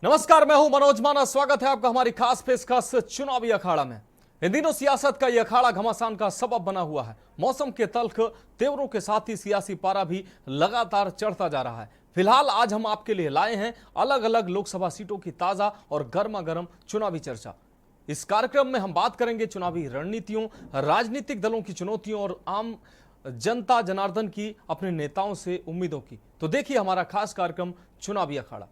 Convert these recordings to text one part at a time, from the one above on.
नमस्कार, मैं हूं मनोज माना। स्वागत है आपका हमारी खास पेशकश चुनावी अखाड़ा में। इन दिनों सियासत का यह अखाड़ा घमासान का सबब बना हुआ है। मौसम के तल्ख तेवरों के साथ ही सियासी पारा भी लगातार चढ़ता जा रहा है। फिलहाल आज हम आपके लिए लाए हैं अलग अलग लोकसभा सीटों की ताजा और गर्मा गर्म चुनावी चर्चा। इस कार्यक्रम में हम बात करेंगे चुनावी रणनीतियों, राजनीतिक दलों की चुनौतियों और आम जनता जनार्दन की अपने नेताओं से उम्मीदों की। तो देखिए हमारा खास कार्यक्रम चुनावी अखाड़ा।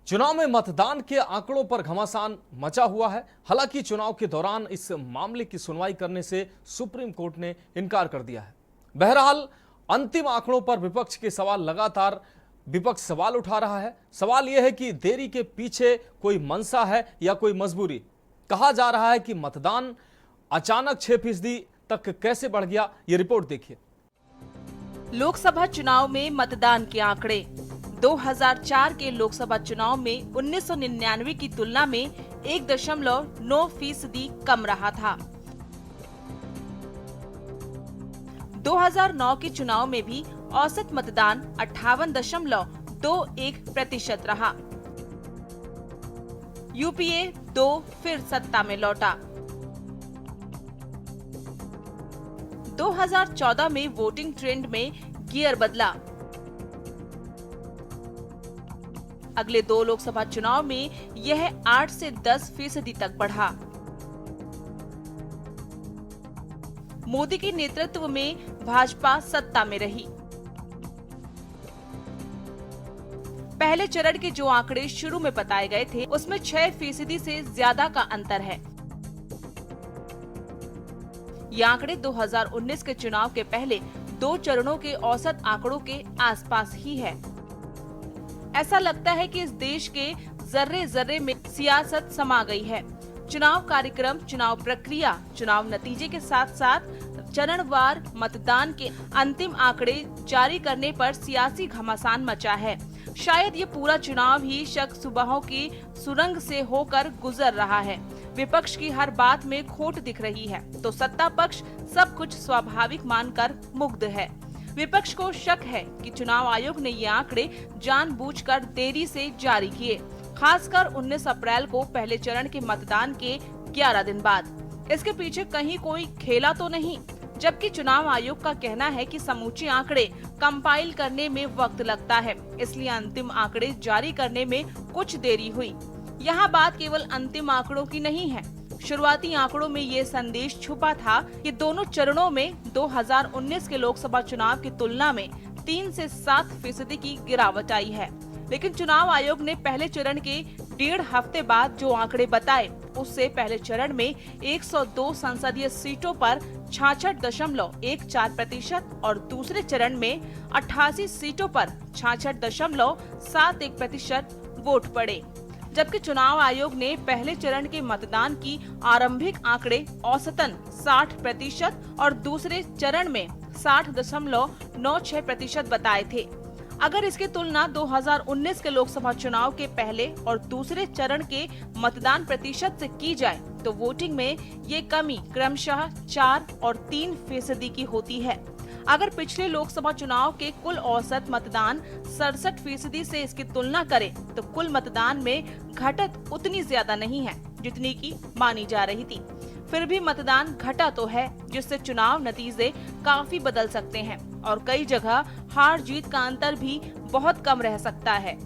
चुनाव में मतदान के आंकड़ों पर घमासान मचा हुआ है। हालांकि चुनाव के दौरान इस मामले की सुनवाई करने से सुप्रीम कोर्ट ने इनकार कर दिया है। बहरहाल अंतिम आंकड़ों पर विपक्ष के सवाल लगातार विपक्ष सवाल उठा रहा है। सवाल यह है कि देरी के पीछे कोई मंशा है या कोई मजबूरी। कहा जा रहा है कि मतदान अचानक 6% तक कैसे बढ़ गया, ये रिपोर्ट देखिए। लोकसभा चुनाव में मतदान के आंकड़े 2004 के लोकसभा चुनाव में 1999 की तुलना में 1.9% कम रहा था। 2009 के चुनाव में भी औसत मतदान 58.21% रहा। यूपीए 2 फिर सत्ता में लौटा। 2014 में वोटिंग ट्रेंड में गियर बदला। अगले 2 लोकसभा चुनाव में यह 8 से 10% तक बढ़ा। मोदी के नेतृत्व में भाजपा सत्ता में रही। पहले चरण के जो आंकड़े शुरू में बताए गए थे, उसमें 6% से ज्यादा का अंतर है। ये आंकड़े 2019 के चुनाव के पहले 2 चरणों के औसत आंकड़ों के आसपास ही है। ऐसा लगता है कि इस देश के जर्रे जर्रे में सियासत समा गई है। चुनाव कार्यक्रम, चुनाव प्रक्रिया, चुनाव नतीजे के साथ साथ चरणवार मतदान के अंतिम आंकड़े जारी करने पर सियासी घमासान मचा है। शायद ये पूरा चुनाव ही शक सुबहों की सुरंग से होकर गुजर रहा है। विपक्ष की हर बात में खोट दिख रही है तो सत्ता पक्ष सब कुछ स्वाभाविक मानकर मुग्ध है। विपक्ष को शक है कि चुनाव आयोग ने ये आंकड़े जानबूझकर देरी से जारी किए, खासकर 19 अप्रैल को पहले चरण के मतदान के 11 दिन बाद। इसके पीछे कहीं कोई खेला तो नहीं, जबकि चुनाव आयोग का कहना है कि समूचे आंकड़े कंपाइल करने में वक्त लगता है, इसलिए अंतिम आंकड़े जारी करने में कुछ देरी हुई। यहाँ बात केवल अंतिम आंकड़ों की नहीं है। शुरुआती आंकड़ों में ये संदेश छुपा था कि दोनों चरणों में 2019 के लोकसभा चुनाव की तुलना में 3 से 7% की गिरावट आई है। लेकिन चुनाव आयोग ने पहले चरण के 1.5 हफ्ते बाद जो आंकड़े बताए, उससे पहले चरण में 102 संसदीय सीटों पर 66.14% और दूसरे चरण में 88 सीटों पर 66.71% वोट पड़े। जबकि चुनाव आयोग ने पहले चरण के मतदान की आरंभिक आंकड़े औसतन 60% और दूसरे चरण में 60.96% बताए थे। अगर इसकी तुलना 2019 के लोकसभा चुनाव के पहले और दूसरे चरण के मतदान प्रतिशत से की जाए तो वोटिंग में ये कमी क्रमशः 4 और 3% की होती है। अगर पिछले लोकसभा चुनाव के कुल औसत मतदान 67% से इसकी तुलना करें तो कुल मतदान में घटत उतनी ज्यादा नहीं है जितनी की मानी जा रही थी। फिर भी मतदान घटा तो है, जिससे चुनाव नतीजे काफी बदल सकते हैं और कई जगह हार जीत का अंतर भी बहुत कम रह सकता है।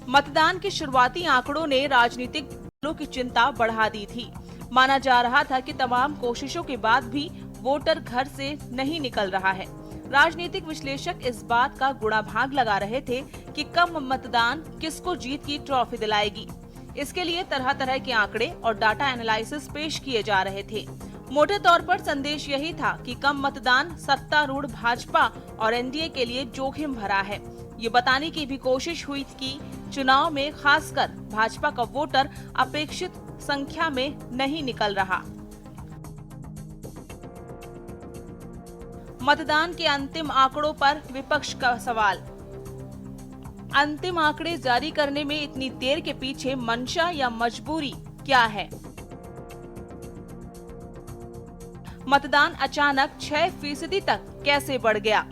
मतदान के शुरुआती आंकड़ों ने राजनीतिक दलों की चिंता बढ़ा दी थी। माना जा रहा था कि तमाम कोशिशों के बाद भी वोटर घर से नहीं निकल रहा है। राजनीतिक विश्लेषक इस बात का गुणाभाग लगा रहे थे कि कम मतदान किसको जीत की ट्रॉफी दिलाएगी। इसके लिए तरह तरह के आंकड़े और डाटा एनालिसिस पेश किए जा रहे थे। मोटे तौर पर संदेश यही था कि कम मतदान सत्तारूढ़ भाजपा और एनडीए के लिए जोखिम भरा है। ये बताने की भी कोशिश हुई कि चुनाव में खासकर भाजपा का वोटर अपेक्षित संख्या में नहीं निकल रहा। मतदान के अंतिम आंकड़ों पर विपक्ष का सवाल। अंतिम आंकड़े जारी करने में इतनी देर के पीछे मंशा या मजबूरी क्या है? मतदान अचानक 6% तक कैसे बढ़ गया?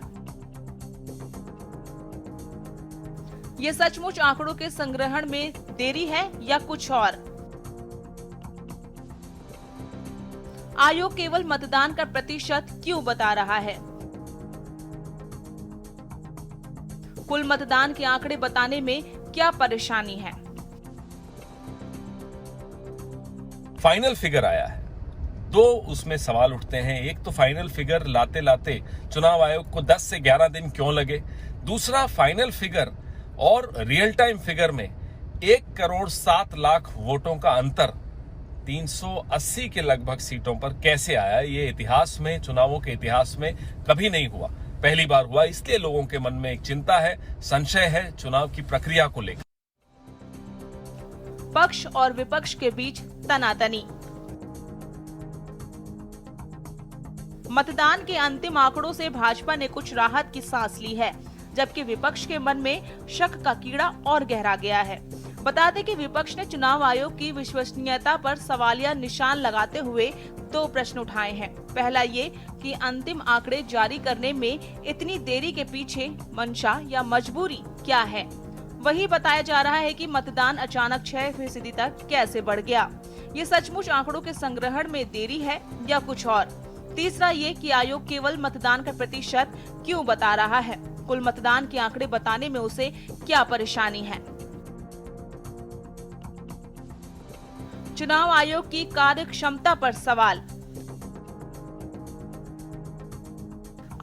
ये सचमुच आंकड़ों के संग्रहण में देरी है या कुछ और? आयोग केवल मतदान का प्रतिशत क्यों बता रहा है? कुल मतदान के आंकड़े बताने में क्या परेशानी है? फाइनल फिगर आया है, दो उसमें सवाल उठते हैं। एक तो फाइनल फिगर लाते लाते चुनाव आयोग को 10 से 11 दिन क्यों लगे। दूसरा, फाइनल फिगर और रियल टाइम फिगर में 1,07,00,000 वोटों का अंतर 380 के लगभग सीटों पर कैसे आया। ये इतिहास में, चुनावों के इतिहास में कभी नहीं हुआ, पहली बार हुआ। इसलिए लोगों के मन में एक चिंता है, संशय है चुनाव की प्रक्रिया को लेकर। पक्ष और विपक्ष के बीच तनातनी। मतदान के अंतिम आंकड़ों से भाजपा ने कुछ राहत की सांस ली है, जबकि विपक्ष के मन में शक का कीड़ा और गहरा गया है। बता दें कि विपक्ष ने चुनाव आयोग की विश्वसनीयता पर सवालिया निशान लगाते हुए दो प्रश्न उठाए हैं। पहला ये कि अंतिम आंकड़े जारी करने में इतनी देरी के पीछे मंशा या मजबूरी क्या है। वही बताया जा रहा है कि मतदान अचानक 6% तक कैसे बढ़ गया। ये सचमुच आंकड़ों के संग्रहण में देरी है या कुछ और। तीसरा ये कि आयोग केवल मतदान का प्रतिशत क्यों बता रहा है, कुल मतदान के आंकड़े बताने में उसे क्या परेशानी है। चुनाव आयोग की कार्य क्षमता पर सवाल।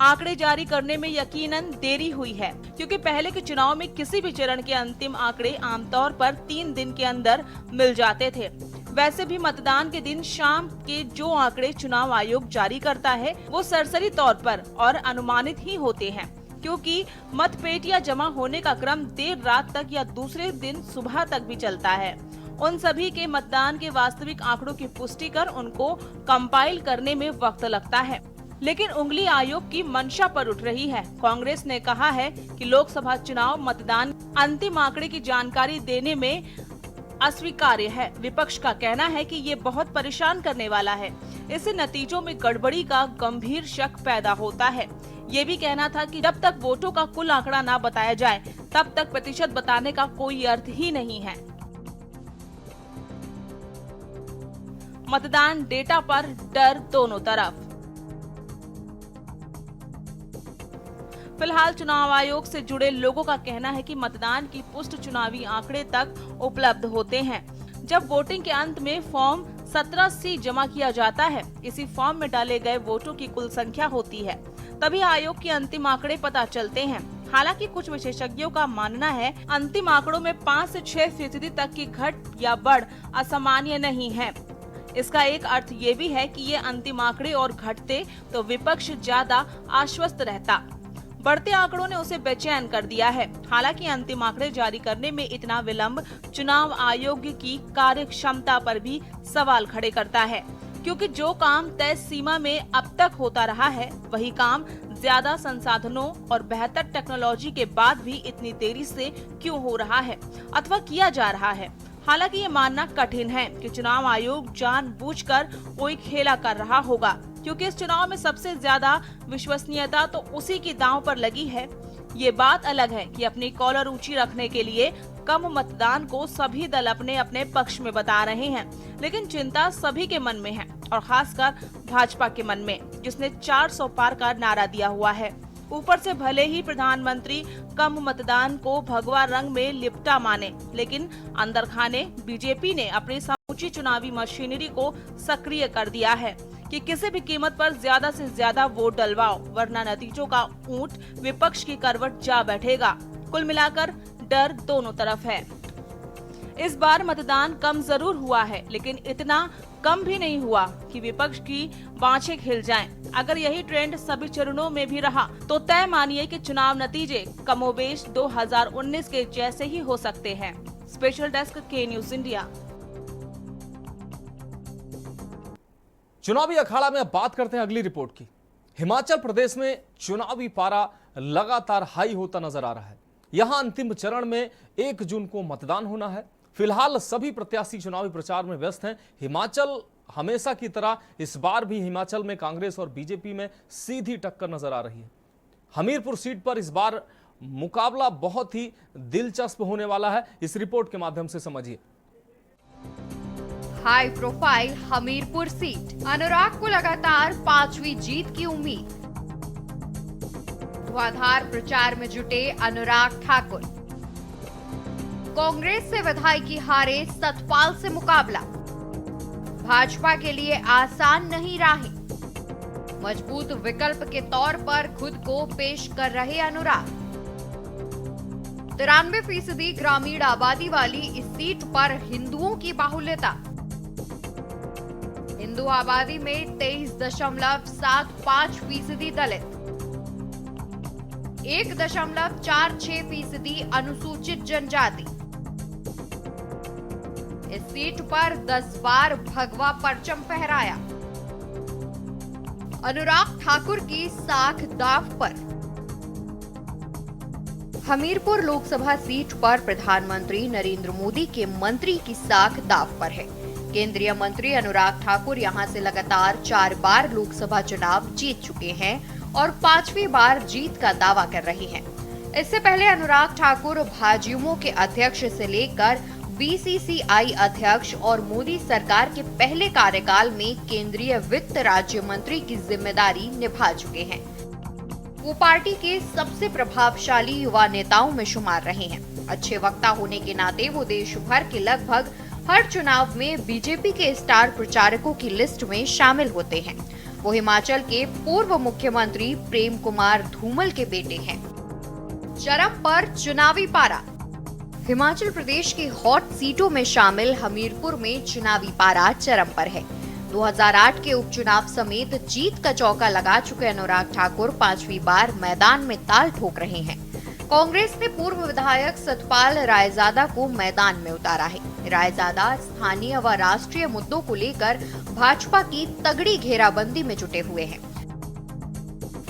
आंकड़े जारी करने में यकीनन देरी हुई है, क्योंकि पहले के चुनाव में किसी भी चरण के अंतिम आंकड़े आमतौर पर 3 दिन के अंदर मिल जाते थे। वैसे भी मतदान के दिन शाम के जो आंकड़े चुनाव आयोग जारी करता है वो सरसरी तौर पर और अनुमानित ही होते हैं, क्योंकि मतपेटियां जमा होने का क्रम देर रात तक या दूसरे दिन सुबह तक भी चलता है। उन सभी के मतदान के वास्तविक आंकड़ों की पुष्टि कर उनको कंपाइल करने में वक्त लगता है। लेकिन उंगली आयोग की मंशा पर उठ रही है। कांग्रेस ने कहा है कि लोकसभा चुनाव मतदान अंतिम आंकड़े की जानकारी देने में अस्वीकार्य है। विपक्ष का कहना है कि ये बहुत परेशान करने वाला है, इससे नतीजों में गड़बड़ी का गंभीर शक पैदा होता है। ये भी कहना था कि जब तक वोटों का कुल आंकड़ा ना बताया जाए तब तक प्रतिशत बताने का कोई अर्थ ही नहीं है। मतदान डेटा पर डर दोनों तरफ। फिलहाल चुनाव आयोग से जुड़े लोगों का कहना है कि मतदान की पुष्ट चुनावी आंकड़े तक उपलब्ध होते हैं जब वोटिंग के अंत में फॉर्म 17C जमा किया जाता है। इसी फॉर्म में डाले गए वोटों की कुल संख्या होती है, तभी आयोग के अंतिम आंकड़े पता चलते हैं। हालांकि कुछ विशेषज्ञों का मानना है अंतिम आंकड़ों में 5 से 6% तक की घट या बढ़ असामान्य नहीं है। इसका एक अर्थ ये भी है कि ये अंतिम आंकड़े और घटते तो विपक्ष ज्यादा आश्वस्त रहता। बढ़ते आंकड़ों ने उसे बेचैन कर दिया है। हालांकि अंतिम आंकड़े जारी करने में इतना विलंब चुनाव आयोग की कार्य क्षमता पर भी सवाल खड़े करता है, क्योंकि जो काम तय सीमा में अब तक होता रहा है वही काम ज्यादा संसाधनों और बेहतर टेक्नोलॉजी के बाद भी इतनी देरी से क्यों हो रहा है अथवा किया जा रहा है। हालांकि ये मानना कठिन है कि चुनाव आयोग जानबूझकर कोई खेला कर रहा होगा, क्योंकि इस चुनाव में सबसे ज्यादा विश्वसनीयता तो उसी की दांव पर लगी है। ये बात अलग है कि अपनी कॉलर ऊंची रखने के लिए कम मतदान को सभी दल अपने अपने पक्ष में बता रहे हैं, लेकिन चिंता सभी के मन में है और खासकर भाजपा के मन में, जिसने 400 पार का नारा दिया हुआ है। ऊपर से भले ही प्रधानमंत्री कम मतदान को भगवा रंग में लिपटा माने, लेकिन अंदर खाने बीजेपी ने अपनी समूची चुनावी मशीनरी को सक्रिय कर दिया है कि किसी भी कीमत पर ज्यादा से ज्यादा वोट डलवाओ, वरना नतीजों का ऊंट विपक्ष की करवट जा बैठेगा। कुल मिलाकर डर दोनों तरफ है। इस बार मतदान कम जरूर हुआ है, लेकिन इतना कम भी नहीं हुआ कि विपक्ष की बाँछें खिल जाएं। अगर यही ट्रेंड सभी चरणों में भी रहा तो तय मानिए कि चुनाव नतीजे कमोबेश 2019 के जैसे ही हो सकते हैं। स्पेशल डेस्क के न्यूज इंडिया। चुनावी अखाड़ा में अब बात करते हैं अगली रिपोर्ट की। हिमाचल प्रदेश में चुनावी पारा लगातार हाई होता नजर आ रहा है। यहां अंतिम चरण में 1 जून को मतदान होना है। फिलहाल सभी प्रत्याशी चुनावी प्रचार में व्यस्त हैं। हिमाचल हमेशा की तरह इस बार भी हिमाचल में कांग्रेस और बीजेपी में सीधी टक्कर नजर आ रही है। हमीरपुर सीट पर इस बार मुकाबला बहुत ही दिलचस्प होने वाला है। इस रिपोर्ट के माध्यम से समझिए। हाई प्रोफाइल हमीरपुर सीट, अनुराग को लगातार 5वीं जीत की उम्मीद। धुआंधार प्रचार में जुटे अनुराग ठाकुर। कांग्रेस से विधायकी हारे सतपाल से मुकाबला। भाजपा के लिए आसान नहीं राहें। मजबूत विकल्प के तौर पर खुद को पेश कर रहे अनुराग। 93% ग्रामीण आबादी वाली इस सीट पर हिंदुओं की बाहुल्यता। हिंदू आबादी में 23.75% दलित, 1.46% अनुसूचित जनजाति। इस सीट पर 10 बार भगवा परचम फहराया। अनुराग ठाकुर की साख दांव पर। हमीरपुर लोकसभा सीट पर प्रधानमंत्री नरेंद्र मोदी के मंत्री की साख दांव पर है। केंद्रीय मंत्री अनुराग ठाकुर यहां से लगातार 4 बार लोकसभा चुनाव जीत चुके हैं और 5वीं बार जीत का दावा कर रहे हैं। इससे पहले अनुराग ठाकुर भाजयुमो के अध्यक्ष से लेकर बीसीसीआई अध्यक्ष और मोदी सरकार के पहले कार्यकाल में केंद्रीय वित्त राज्य मंत्री की जिम्मेदारी निभा चुके हैं। वो पार्टी के सबसे प्रभावशाली युवा नेताओं में शुमार रहे हैं। अच्छे वक्ता होने के नाते वो देश भर के लगभग हर चुनाव में बीजेपी के स्टार प्रचारकों की लिस्ट में शामिल होते हैं। वो हिमाचल के पूर्व मुख्यमंत्री प्रेम कुमार धूमल के बेटे हैं। चरम पर चुनावी पारा। हिमाचल प्रदेश की हॉट सीटों में शामिल हमीरपुर में चुनावी पारा चरम पर है। 2008 के उपचुनाव समेत जीत का चौका लगा चुके अनुराग ठाकुर 5वीं बार मैदान में ताल ठोक रहे हैं। कांग्रेस ने पूर्व विधायक सतपाल रायजादा को मैदान में उतारा है। रायजादा स्थानीय व राष्ट्रीय मुद्दों को लेकर भाजपा की तगड़ी घेराबंदी में जुटे हुए हैं।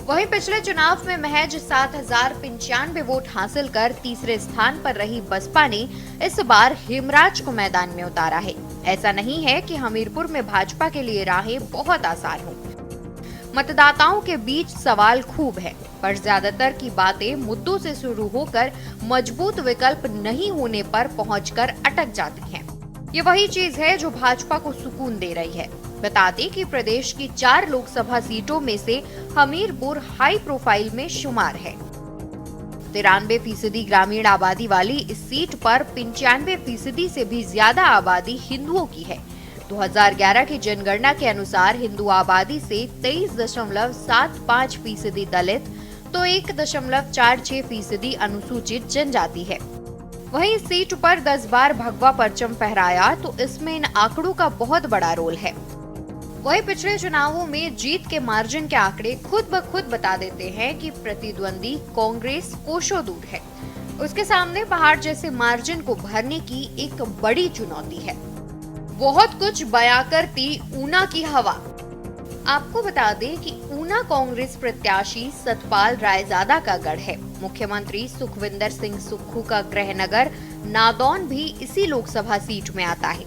वहीं पिछले चुनाव में महज 7,095 वोट हासिल कर तीसरे स्थान पर रही बसपा ने इस बार हेमराज को मैदान में उतारा है। ऐसा नहीं है कि हमीरपुर में भाजपा के लिए राहें बहुत आसान हो। मतदाताओं के बीच सवाल खूब है, पर ज्यादातर की बातें मुद्दों से शुरू होकर मजबूत विकल्प नहीं होने पर पहुंचकर अटक जाती हैं। ये वही चीज है जो भाजपा को सुकून दे रही है। बता दें कि प्रदेश की 4 लोकसभा सीटों में से हमीरपुर हाई प्रोफाइल में शुमार है। 93% ग्रामीण आबादी वाली इस सीट पर 95% से भी ज्यादा आबादी हिंदुओं की है। 2011 की जनगणना के अनुसार हिंदू आबादी से 23.75% दलित तो 1.46% अनुसूचित जनजाति है। वहीं इस सीट पर 10 बार भगवा परचम फहराया तो इसमें इन आंकड़ों का बहुत बड़ा रोल है। वहीं पिछले चुनावों में जीत के मार्जिन के आंकड़े खुद ब खुद बता देते हैं कि प्रतिद्वंदी कांग्रेस कोसों दूर है। उसके सामने पहाड़ जैसे मार्जिन को भरने की एक बड़ी चुनौती है। बहुत कुछ बयां करती ऊना की हवा। आपको बता दें कि ऊना कांग्रेस प्रत्याशी सतपाल रायजादा का गढ़ है। मुख्यमंत्री सुखविंदर सिंह सुक्खू का गृहनगर नादौन भी इसी लोकसभा सीट में आता है।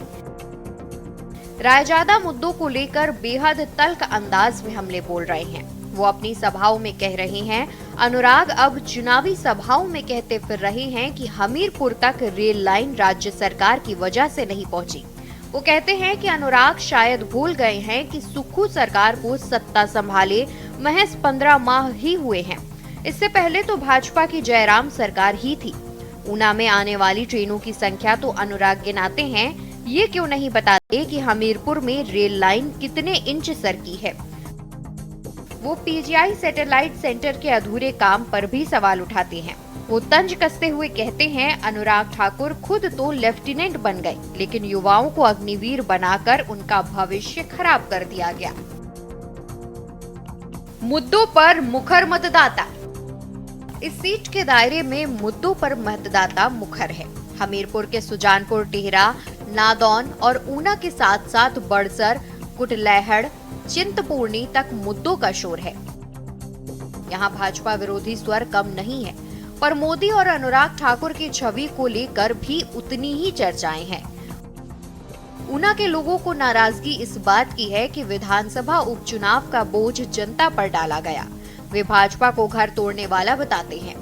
रायजादा मुद्दों को लेकर बेहद तल्ख अंदाज में हमले बोल रहे हैं। वो अपनी सभाओं में कह रहे हैं, अनुराग अब चुनावी सभाओं में कहते फिर रहे हैं कि हमीरपुर तक रेल लाइन राज्य सरकार की वजह से नहीं पहुंची। वो कहते हैं कि अनुराग शायद भूल गए हैं कि सुक्खू सरकार को सत्ता संभाले महज 15 माह ही हुए हैं। इससे पहले तो भाजपा की जयराम सरकार ही थी। ऊना में आने वाली ट्रेनों की संख्या तो अनुराग गिनाते हैं, ये क्यों नहीं बताते कि हमीरपुर में रेल लाइन कितने इंच सरकी है। वो पीजीआई सैटेलाइट सेंटर के अधूरे काम पर भी सवाल उठाते हैं। वो तंज कसते हुए कहते हैं, अनुराग ठाकुर खुद तो लेफ्टिनेंट बन गए, लेकिन युवाओं को अग्निवीर बनाकर उनका भविष्य खराब कर दिया गया। मुद्दों पर मुखर मतदाता। इस सीट के दायरे में मुद्दों पर मतदाता मुखर है। हमीरपुर के सुजानपुर, टिहरा, नादौन और ऊना के साथ साथ बड़सर, कुटलैहड़, चिंतपूर्णी तक मुद्दों का शोर है। यहाँ भाजपा विरोधी स्वर कम नहीं है, पर मोदी और अनुराग ठाकुर की छवि को लेकर भी उतनी ही चर्चाएं हैं। ऊना के लोगों को नाराजगी इस बात की है कि विधानसभा उपचुनाव का बोझ जनता पर डाला गया। वे भाजपा को घर तोड़ने वाला बताते हैं।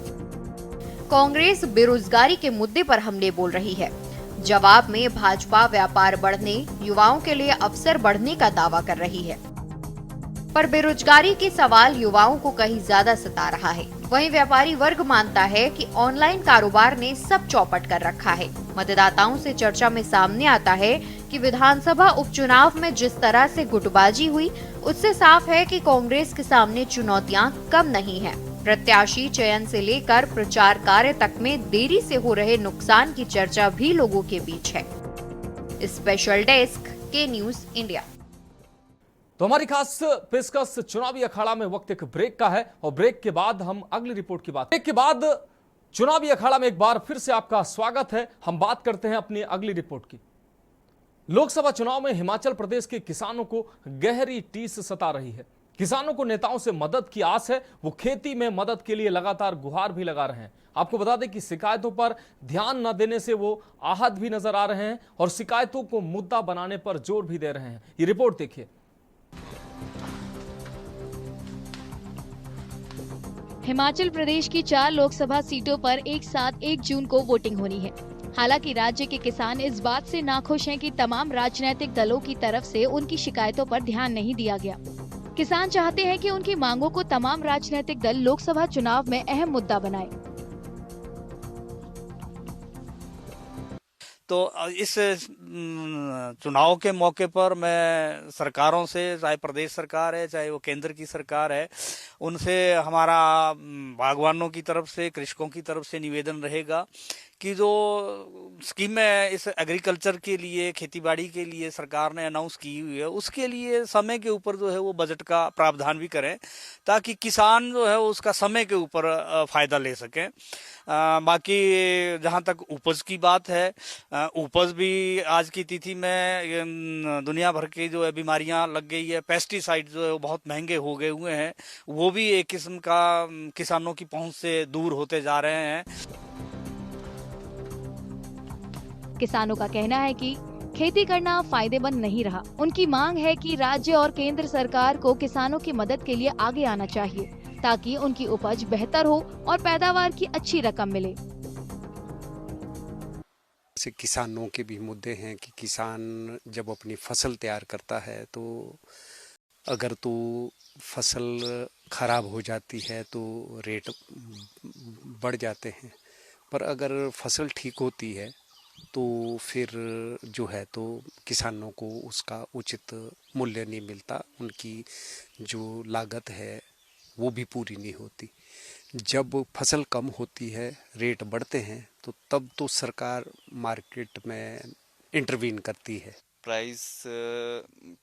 कांग्रेस बेरोजगारी के मुद्दे पर हमले बोल रही है। जवाब में भाजपा व्यापार बढ़ने, युवाओं के लिए अवसर बढ़ने का दावा कर रही है। पर बेरोजगारी के सवाल युवाओं को कहीं ज्यादा सता रहा है। वहीं व्यापारी वर्ग मानता है कि ऑनलाइन कारोबार ने सब चौपट कर रखा है। मतदाताओं से चर्चा में सामने आता है कि विधानसभा उपचुनाव में जिस तरह से गुटबाजी हुई, उससे साफ है कि कांग्रेस के सामने चुनौतियां कम नहीं है। प्रत्याशी चयन से लेकर प्रचार कार्य तक में देरी से हो रहे नुकसान की चर्चा भी लोगों के बीच है। स्पेशल डेस्क के न्यूज इंडिया। तो हमारी खास पेशकश चुनावी अखाड़ा में वक्त एक ब्रेक का है और ब्रेक के बाद हम अगली रिपोर्ट की बात। ब्रेक के बाद चुनावी अखाड़ा में एक बार फिर से आपका स्वागत है। हम बात करते हैं अपनी अगली रिपोर्ट की। लोकसभा चुनाव में हिमाचल प्रदेश के किसानों को गहरी टीस सता रही है। किसानों को नेताओं से मदद की आस है। वो खेती में मदद के लिए लगातार गुहार भी लगा रहे हैं। आपको बता दें कि शिकायतों पर ध्यान न देने से वो आहत भी नजर आ रहे हैं और शिकायतों को मुद्दा बनाने पर जोर भी दे रहे हैं। ये रिपोर्ट देखिए। हिमाचल प्रदेश की 4 लोकसभा सीटों पर एक साथ 1 जून को वोटिंग होनी है। हालांकि राज्य के किसान इस बात से नाखुश हैं कि तमाम राजनीतिक दलों की तरफ से उनकी शिकायतों पर ध्यान नहीं दिया गया। किसान चाहते हैं कि उनकी मांगों को तमाम राजनीतिक दल लोकसभा चुनाव में अहम मुद्दा बनाए। तो इस चुनाव के मौके पर मैं सरकारों से, चाहे प्रदेश सरकार है चाहे वो केंद्र की सरकार है, उनसे हमारा बागवानों की तरफ से, कृषकों की तरफ से निवेदन रहेगा कि जो स्कीमें इस एग्रीकल्चर के लिए, खेतीबाड़ी के लिए सरकार ने अनाउंस की हुई है, उसके लिए समय के ऊपर जो है वो बजट का प्रावधान भी करें, ताकि किसान जो है उसका समय के ऊपर फायदा ले सकें। बाकी जहां तक उपज की बात है, उपज भी आज की तिथि में दुनिया भर की जो है बीमारियां लग गई है, पेस्टिसाइड जो है वो बहुत महंगे हो गए हुए हैं, वो भी एक किस्म का किसानों की पहुंच से दूर होते जा रहे हैं। किसानों का कहना है कि खेती करना फायदेमंद नहीं रहा। उनकी मांग है कि राज्य और केंद्र सरकार को किसानों की मदद के लिए आगे आना चाहिए, ताकि उनकी उपज बेहतर हो और पैदावार की अच्छी रकम मिले। किसानों के भी मुद्दे हैं कि किसान जब अपनी फसल तैयार करता है तो अगर तो फसल खराब हो जाती है तो रेट बढ़ जाते हैं, पर अगर फसल ठीक होती है तो फिर जो है तो किसानों को उसका उचित मूल्य नहीं मिलता, उनकी जो लागत है वो भी पूरी नहीं होती। जब फसल कम होती है, रेट बढ़ते हैं, तो तब तो सरकार मार्केट में इंटरवीन करती है। प्राइस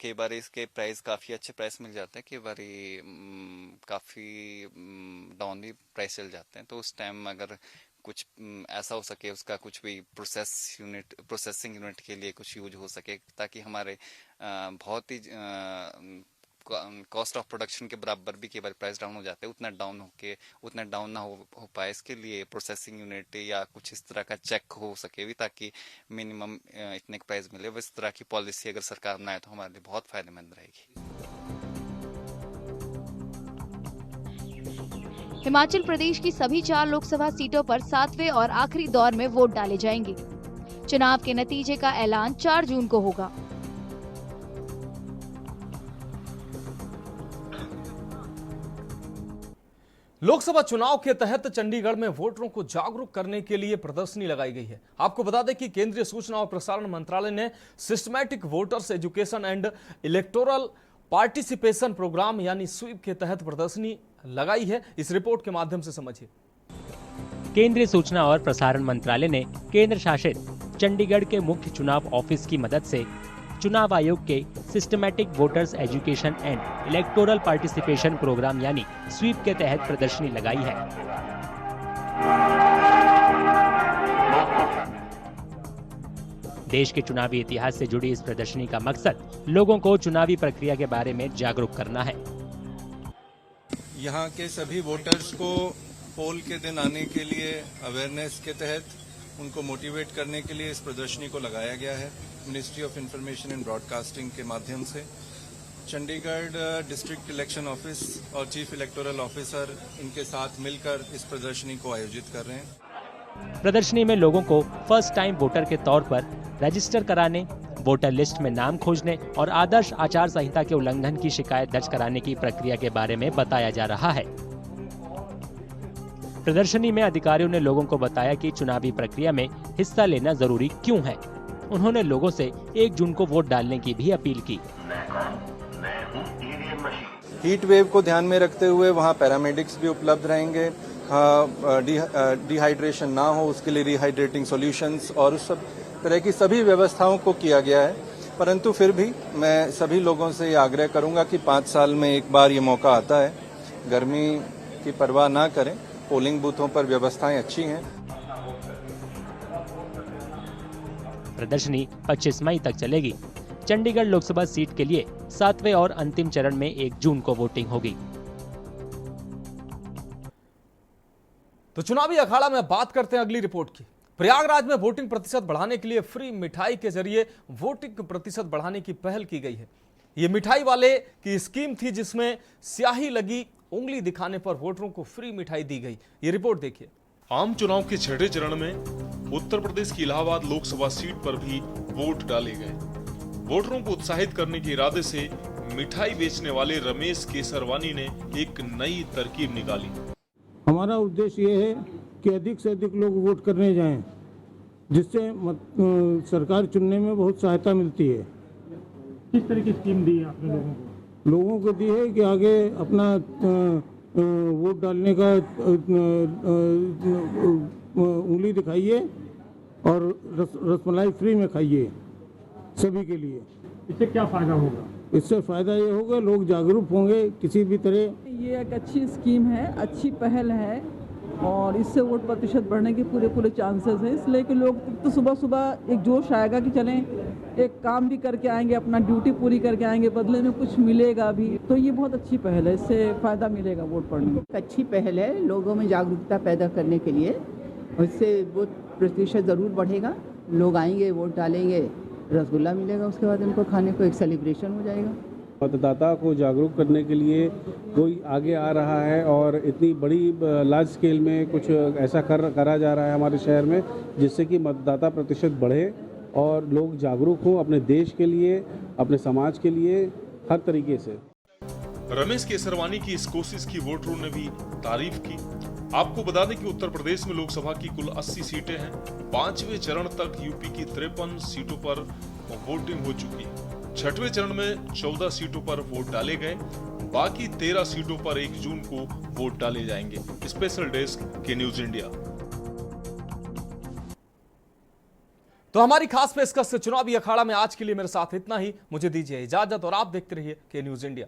के बारे इसके प्राइस काफ़ी अच्छे प्राइस मिल जाते हैं, कई बारी काफ़ी डाउन भी प्राइस चल जाते हैं। तो उस टाइम अगर कुछ ऐसा हो सके, उसका कुछ भी प्रोसेसिंग यूनिट के लिए कुछ यूज हो सके, ताकि हमारे बहुत ही कॉस्ट ऑफ प्रोडक्शन के बराबर भी कई बार प्राइस डाउन हो जाते हैं, उतना डाउन ना हो पाए, इसके लिए प्रोसेसिंग यूनिट या कुछ इस तरह का चेक हो सके भी, ताकि मिनिमम इतने का प्राइस मिले। इस तरह की पॉलिसी अगर सरकार बनाए तो हमारे लिए बहुत फायदेमंद रहेगी। हिमाचल प्रदेश की सभी 4 लोकसभा सीटों पर 7वें और आखिरी दौर में वोट डाले जाएंगे। चुनाव के नतीजे का ऐलान 4 जून को होगा। लोकसभा चुनाव के तहत चंडीगढ़ में वोटरों को जागरूक करने के लिए प्रदर्शनी लगाई गई है। आपको बता दें कि केंद्रीय सूचना और प्रसारण मंत्रालय ने systematic voters education and electoral participation programme यानी स्वीप के तहत प्रदर्शनी लगाई है। इस रिपोर्ट के माध्यम से समझिए। केंद्रीय सूचना और प्रसारण मंत्रालय ने केंद्र शासित चंडीगढ़ के मुख्य चुनाव ऑफिस की मदद से चुनाव आयोग के systematic voters education and electoral participation programme यानी स्वीप के तहत प्रदर्शनी लगाई है। देश के चुनावी इतिहास से जुड़ी इस प्रदर्शनी का मकसद लोगों को चुनावी प्रक्रिया के बारे में जागरूक करना है। यहाँ के सभी वोटर्स को पोल के दिन आने के लिए अवेयरनेस के तहत उनको मोटिवेट करने के लिए इस प्रदर्शनी को लगाया गया है। Ministry of information and broadcasting के माध्यम से चंडीगढ़ डिस्ट्रिक्ट इलेक्शन ऑफिस और चीफ इलेक्टोरल ऑफिसर इनके साथ मिलकर इस प्रदर्शनी को आयोजित कर रहे हैं। प्रदर्शनी में लोगों को फर्स्ट टाइम वोटर के तौर पर रजिस्टर कराने, वोटर लिस्ट में नाम खोजने और आदर्श आचार संहिता के उल्लंघन की शिकायत दर्ज कराने की प्रक्रिया के बारे में बताया जा रहा है। प्रदर्शनी में अधिकारियों ने लोगों को बताया कि चुनावी प्रक्रिया में हिस्सा लेना जरूरी क्यों है। उन्होंने लोगों से 1 जून को वोट डालने की भी अपील की। हीट वेव को ध्यान में रखते हुए वहाँ पैरामेडिक्स भी उपलब्ध रहेंगे। डिहाइड्रेशन ना हो उसके लिए रिहाइड्रेटिंग सॉल्यूशंस और उस सब तरह की सभी व्यवस्थाओं को किया गया है। परंतु फिर भी मैं सभी लोगों से ये आग्रह करूंगा कि 5 साल में एक बार ये मौका आता है, गर्मी की परवाह ना करें। पोलिंग बूथों पर व्यवस्थाएं अच्छी हैं। प्रदर्शनी 25 मई तक चलेगी। चंडीगढ़ लोकसभा सीट के लिए 7वें और अंतिम चरण में 1 जून को वोटिंग होगी। तो चुनावी अखाड़ा में बात करते हैं अगली रिपोर्ट की। प्रयागराज में वोटिंग प्रतिशत बढ़ाने के लिए फ्री मिठाई के जरिए वोटिंग प्रतिशत बढ़ाने की पहल की गई है। ये मिठाई वाले की स्कीम थी जिसमें स्याही लगी उंगली दिखाने पर वोटरों को फ्री मिठाई दी गई। ये रिपोर्ट देखिए। आम चुनाव के छठे चरण में उत्तर प्रदेश की इलाहाबाद लोकसभा सीट पर भी वोट डाले गए। वोटरों को उत्साहित करने के इरादे से मिठाई बेचने वाले रमेश केसरवानी ने एक नई तरकीब निकाली। हमारा उद्देश्य ये है कि अधिक से अधिक लोग वोट करने जाएं, जिससे सरकार चुनने में बहुत सहायता मिलती है। किस तरह की स्कीम दी है आपने लोगों को? लोगों को दी है कि आगे अपना वोट डालने का उंगली दिखाइए और रसमलाई फ्री में खाइए सभी के लिए। इससे क्या फायदा होगा? इससे फायदा ये होगा लोग जागरूक होंगे किसी भी तरह। ये एक अच्छी स्कीम है, अच्छी पहल है और इससे वोट प्रतिशत बढ़ने के पूरे चांसेस हैं। इसलिए कि लोग तो सुबह सुबह एक जोश आएगा कि चलें एक काम भी करके आएंगे, अपना ड्यूटी पूरी करके आएंगे, बदले में कुछ मिलेगा भी। तो ये बहुत अच्छी पहल है, इससे फ़ायदा मिलेगा वोट पड़ने में। अच्छी पहल है लोगों में जागरूकता पैदा करने के लिए, और इससे वोट प्रतिशत ज़रूर बढ़ेगा। लोग आएंगे, वोट डालेंगे, रसगुल्ला मिलेगा, उसके बाद उनको खाने को एक सेलिब्रेशन हो जाएगा। मतदाता को जागरूक करने के लिए कोई आगे आ रहा है और इतनी बड़ी लार्ज स्केल में कुछ ऐसा करा जा रहा है हमारे शहर में, जिससे कि मतदाता प्रतिशत बढ़े और लोग जागरूक हों अपने देश के लिए, अपने समाज के लिए, हर तरीके से। रमेश केसरवानी की इस कोशिश की वोटरों ने भी तारीफ की। आपको बता दें कि उत्तर प्रदेश में लोकसभा की कुल 80 सीटें हैं। 5वें चरण तक यूपी की 53 सीटों पर वोटिंग हो चुकी है। 6वें चरण में 14 सीटों पर वोट डाले गए। बाकी 13 सीटों पर 1 जून को वोट डाले जाएंगे। स्पेशल डेस्क के न्यूज इंडिया। तो हमारी खास पेशकश चुनावी अखाड़ा में आज के लिए मेरे साथ इतना ही। मुझे दीजिए इजाजत और आप देखते रहिए के न्यूज इंडिया।